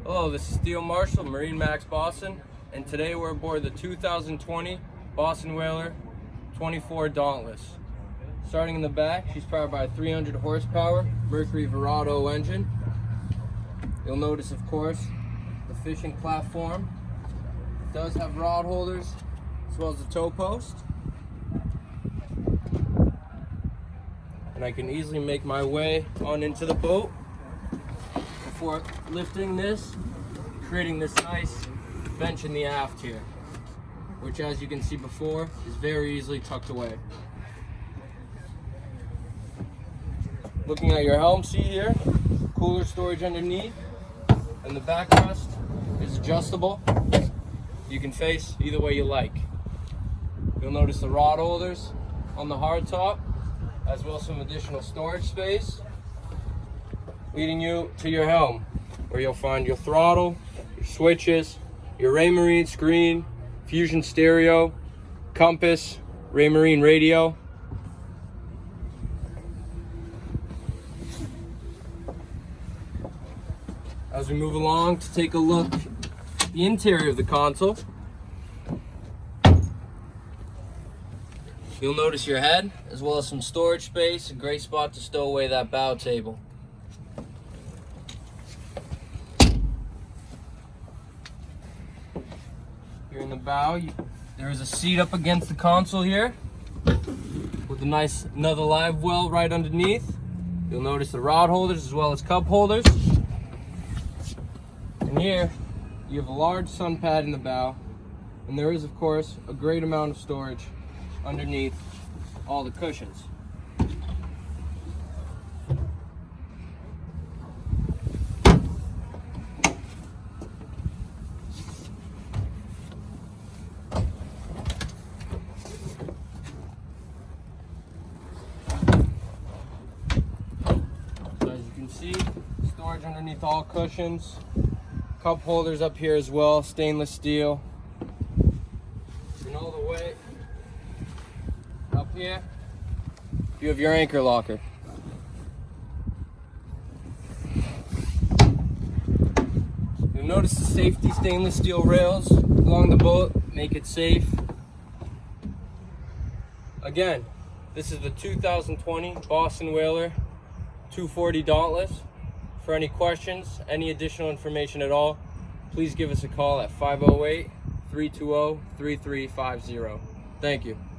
Hello, this is Theo Marshall, MarineMax Boston, and today we're aboard the 2020 Boston Whaler 24 Dauntless. Starting in the back, she's powered by a 300 horsepower Mercury Verado engine. You'll notice, of course, the fishing platform. It does have rod holders as well as a tow post. And I can easily make my way on into the boat before lifting this, creating this nice bench in the aft here, which, as you can see before, is very easily tucked away. Looking at your helm seat here, cooler storage underneath, and the backrest is adjustable. You can face either way you like. You'll notice the rod holders on the hardtop, as well as some additional storage space, leading you to your helm, where you'll find your throttle, your switches, your Raymarine screen, Fusion stereo, compass, Raymarine radio. As we move along to take a look at the interior of the console, you'll notice your head, as well as some storage space, a great spot to stow away that bow table. Here in the bow, there is a seat up against the console here, with a nice another live well right underneath. You'll notice the rod holders as well as cup holders. And here, you have a large sun pad in the bow, and there is, of course, a great amount of storage underneath all the cushions. So as you can see, storage underneath all cushions, cup holders up here as well, stainless steel. And all the way up here, you have your anchor locker. You'll notice the safety stainless steel rails along the boat make it safe. Again, this is the 2020 Boston Whaler 240 Dauntless. For any questions, any additional information at all, please give us a call at 508-320-3350. Thank you.